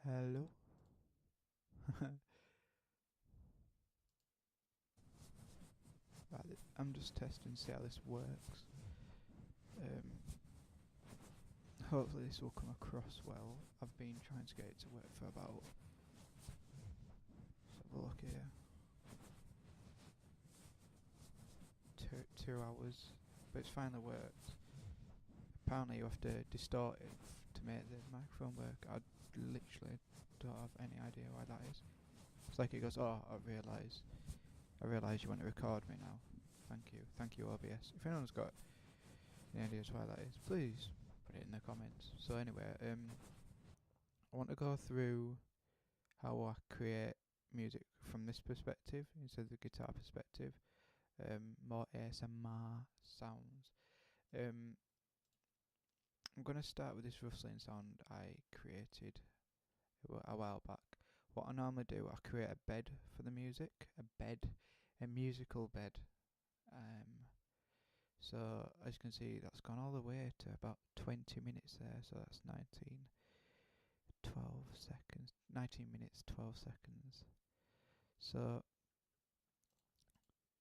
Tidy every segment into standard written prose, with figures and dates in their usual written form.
Hello. Right, I'm just testing to see how this works. Um, Hopefully this will come across well. I've been trying to get it to work for about, let's have a look here, two hours, but it's finally worked. Apparently you have to distort it to make the microphone work. I literally don't have any idea why that is. It's like it goes, oh, I realise you want to record me now. Thank you OBS. If anyone's got any ideas why that is, please put it in the comments. So anyway, I want to go through how I create music from this perspective instead of the guitar perspective. More ASMR sounds. I'm going to start with this rustling sound I created a while back. What I normally do, I create a bed for the music, a musical bed. So as you can see, that's gone all the way to about 20 minutes there. So that's 12 seconds, 19 minutes, 12 seconds. So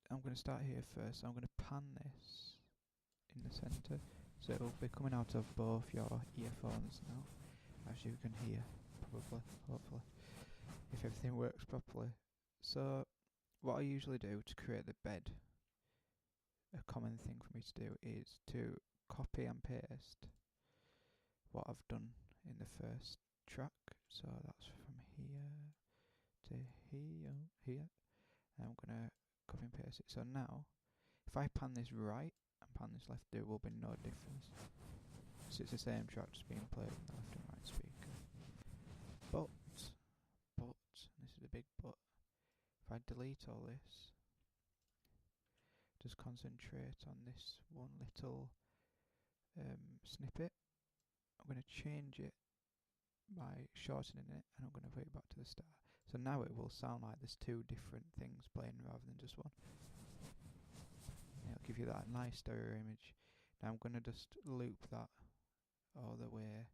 I'm going to start here first. I'm going to pan this in the centre, so it will be coming out of both your earphones now, as you can hear, probably, hopefully, if everything works properly. So what I usually do to create the bed, a common thing for me to do is to copy and paste what I've done in the first track. So that's from here to here. And I'm going to copy and paste it. So now, if I pan this right and pan this left, there will be no difference. So it's the same track just being played on the left and right speaker. But, and this is a big but, if I delete all this, just concentrate on this one little snippet, I'm going to change it by shortening it, and I'm going to put it back to the start. So now it will sound like there's two different things playing rather than just one. It'll give you that nice stereo image. Now I'm going to just loop that all the way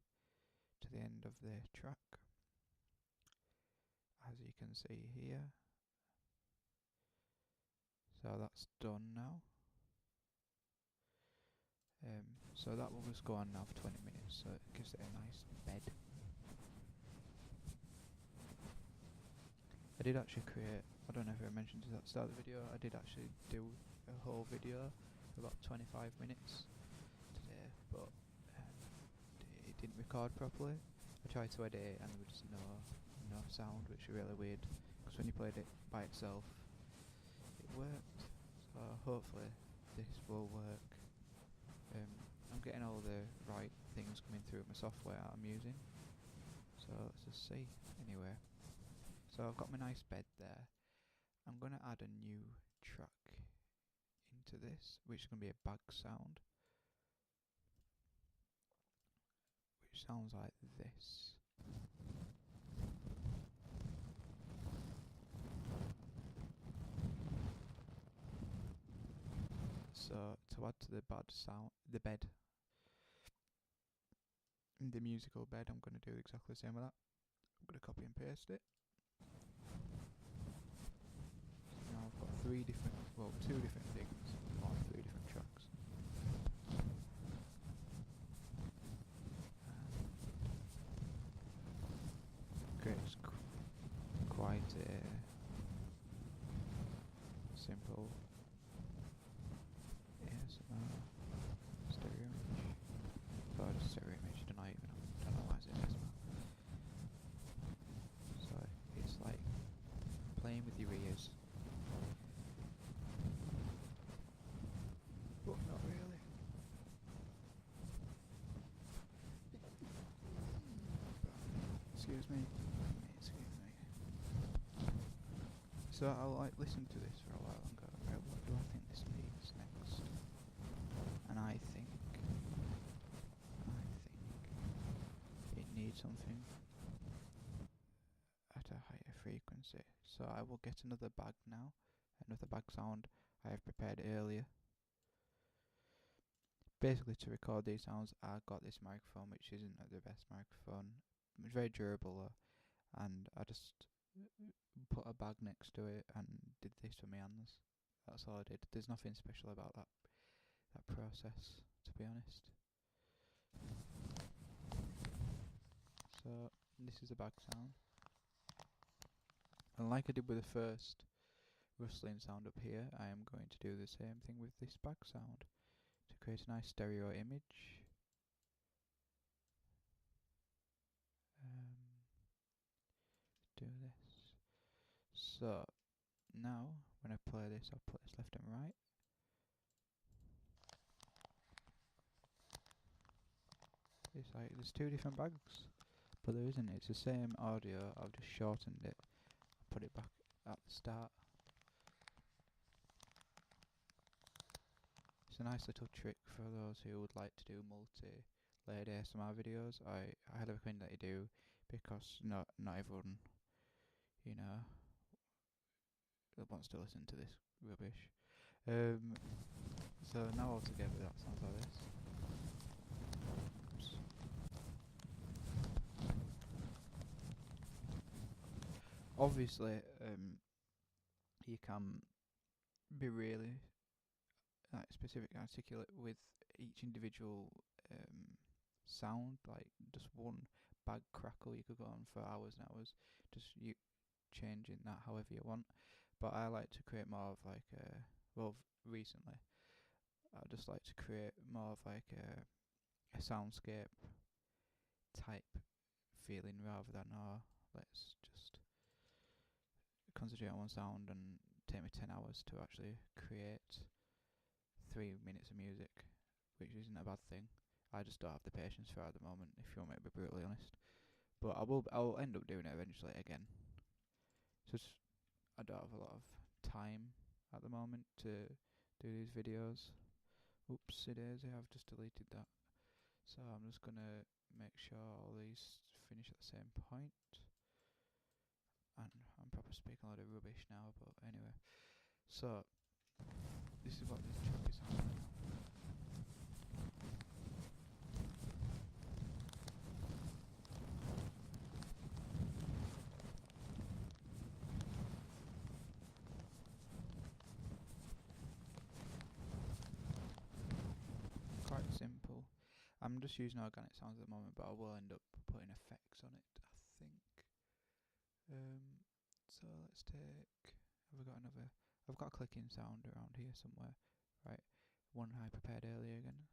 to the end of the track, as you can see here. So that's done now. So that will just go on now for 20 minutes, so it gives it a nice bed. I did actually create, I don't know if I mentioned this at the start of the video, I did actually do a whole video for about 25 minutes today, but it didn't record properly. I tried to edit it and there was just no sound, which is really weird, because when you played it by itself, it worked. So hopefully this will work. I'm getting all the right things coming through my software I'm using, so let's just see. Anyway, so I've got my nice bed there. I'm going to add a new track into this, which is going to be a bag sound, which sounds like this. So to add to the bed, the musical bed, I'm going to do exactly the same with that. I'm going to copy and paste it. So now I've got two different things on 3 different tracks. Creates quite a simple ASMR stereo image. Sorry, stereo image, don't know why it's ASMR. So it's like playing with your ears, but not really. Excuse me. So I'll like listen to this for a while and go, right, what do I think this needs next? And I think it needs something at a higher frequency. So I will get another bag now, another bag sound I have prepared earlier. Basically, to record these sounds, I got this microphone, which isn't the best microphone. It's very durable though. and I just put a bag next to it and did this for my hands. That's all I did. There's nothing special about that process, to be honest. So this is the bag sound, and like I did with the first rustling sound up here, I am going to do the same thing with this bag sound to create a nice stereo image. Do this. So now when I play this, I'll play this left and right. It's like there's two different bags, but there isn't. It's the same audio. I've just shortened it, put it back at the start. It's a nice little trick for those who would like to do multi-layered ASMR videos. I highly recommend that you do, because not everyone, you know, wants to listen to this rubbish. So now altogether that sounds like this. Oops. Obviously, you can be really specific and articulate with each individual sound, like just one bag crackle. You could go on for hours and hours, just you changing that however you want. But I like to create more of like recently I just like to create more of like a soundscape type feeling, rather than let's just concentrate on one sound and take me 10 hours to actually create 3 minutes of music, which isn't a bad thing. I just don't have the patience for it at the moment, if you want me to be brutally honest. But I'll end up doing it eventually again. It's just I don't have a lot of time at the moment to do these videos. Oopsie daisy, I've just deleted that. So I'm just gonna make sure all these finish at the same point. And I'm probably speaking a lot of rubbish now, but anyway. So this is what this track is on. Quite simple. I'm just using organic sounds at the moment, but I will end up putting effects on it, I think. So let's take. Have we got another? I've got a clicking sound around here somewhere, right? One I prepared earlier again.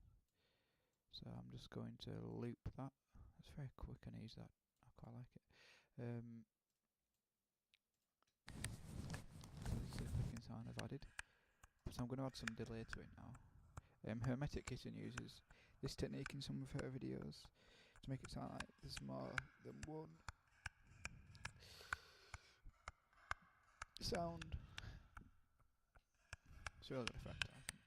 So I'm just going to loop that. It's very quick and easy. That I quite like it. This is the clicking sound I've added. So I'm going to add some delay to it now. Hermetic Kitten uses this technique in some of her videos to make it sound like there's more than one sound. It's a really good effect, I think.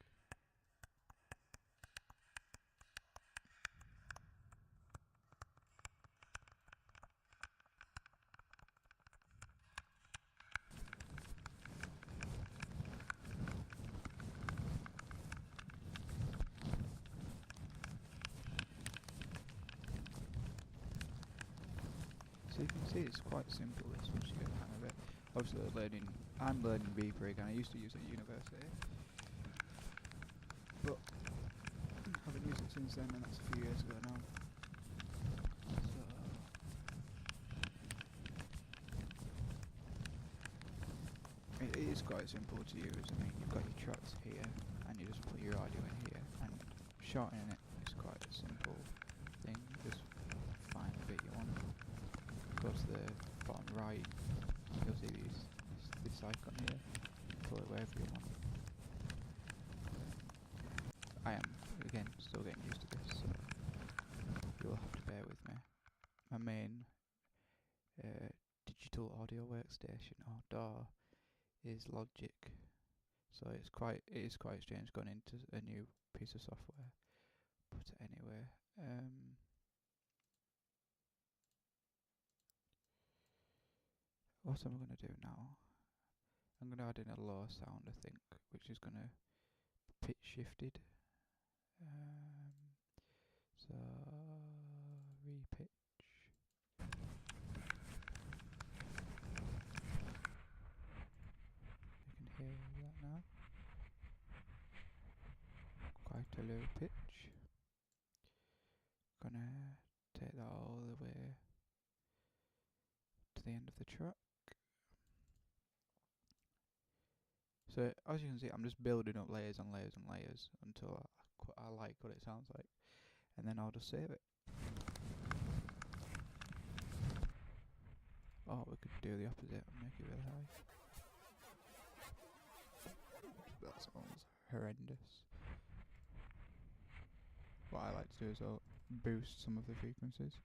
So you can see it's quite simple this once you get the hang of it. Obviously I'm learning Reaper again. I used to use it at university, but I haven't used it since then, and that's a few years ago now. So it is quite simple to use. I mean, you've got your tracks here, and you just put your audio in here, and shortening it is quite a simple thing. Just find the bit you want. Go to the bottom right, you'll see this icon here. Pull it wherever you want. I am, again, still getting used to this, so you'll have to bear with me. My main digital audio workstation, or DAW, is Logic, so it is quite strange going into a new piece of software. But anyway, what am I going to do now? I'm going to add in a low sound, I think, which is going to be pitch shifted. So repitch. low pitch. Gonna take that all the way to the end of the track. So as you can see, I'm just building up layers and layers and layers until I like what it sounds like, and then I'll just save it. Or we could do the opposite and make it really high. That sounds horrendous. What I like to do is I'll boost some of the frequencies,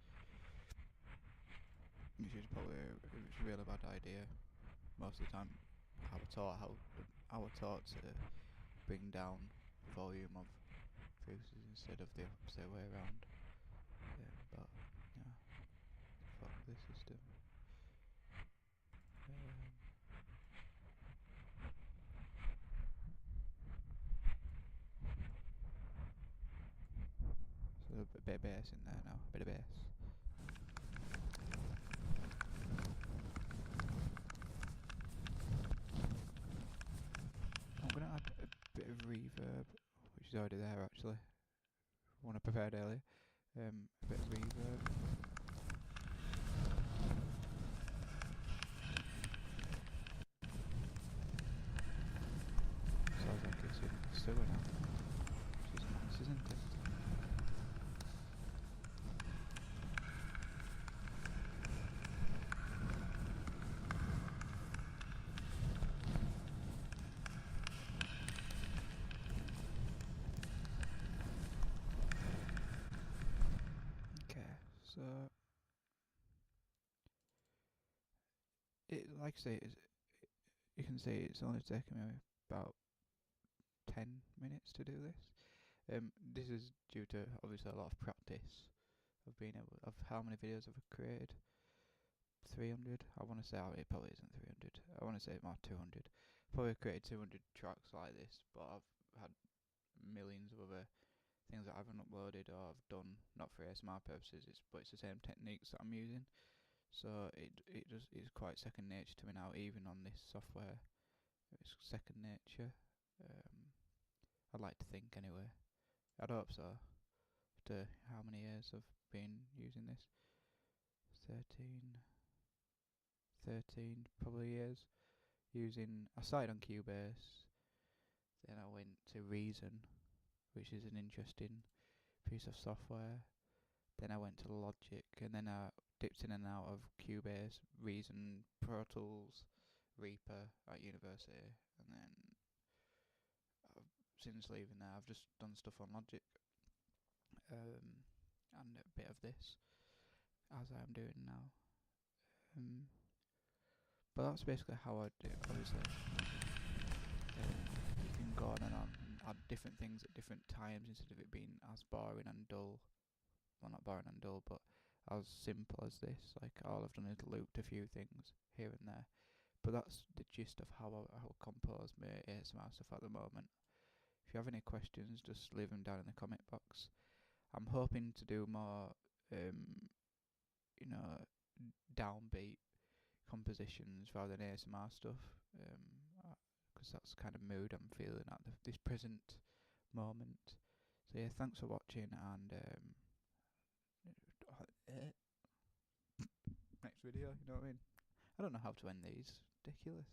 which is probably a really bad idea. Most of the time, I was taught to bring down the volume of frequencies instead of the opposite way around. But yeah, fuck this system. So a bit of bass in there now, a bit of bass. I'm going to add a bit of reverb, which is already there actually, one I prepared earlier. A bit of reverb. Sounds like it's in the sewer now, which is nice, isn't it? So, like I say, you can see it's only taken me about 10 minutes to do this. This is due to obviously a lot of practice of how many videos I've created. 300. I want to say it probably isn't 300. I want to say more 200. Probably created 200 tracks like this, but I've had millions of other things that I haven't uploaded or I've done not for ASMR purposes. But it's the same techniques that I'm using, so it's quite second nature to me now. Even on this software, it's second nature. I'd like to think anyway. I'd hope so. After how many years I've been using this? 13 probably years. I started on Cubase, then I went to Reason, which is an interesting piece of software. Then I went to Logic, and then I dipped in and out of Cubase, Reason, Pro Tools, Reaper at university, and then since leaving there I've just done stuff on Logic, and a bit of this, as I'm doing now. But that's basically how I do it. Obviously, you can go on and add different things at different times instead of it being as boring and dull. Well, not boring and dull, but as simple as this. Like, all I've done is looped a few things here and there. But that's the gist of how I compose my ASMR stuff at the moment. If you have any questions, just leave them down in the comment box. I'm hoping to do more, downbeat compositions rather than ASMR stuff, because that's the kind of mood I'm feeling at this present moment. So yeah, thanks for watching, and next video, you know what I mean? I don't know how to end these. Ridiculous.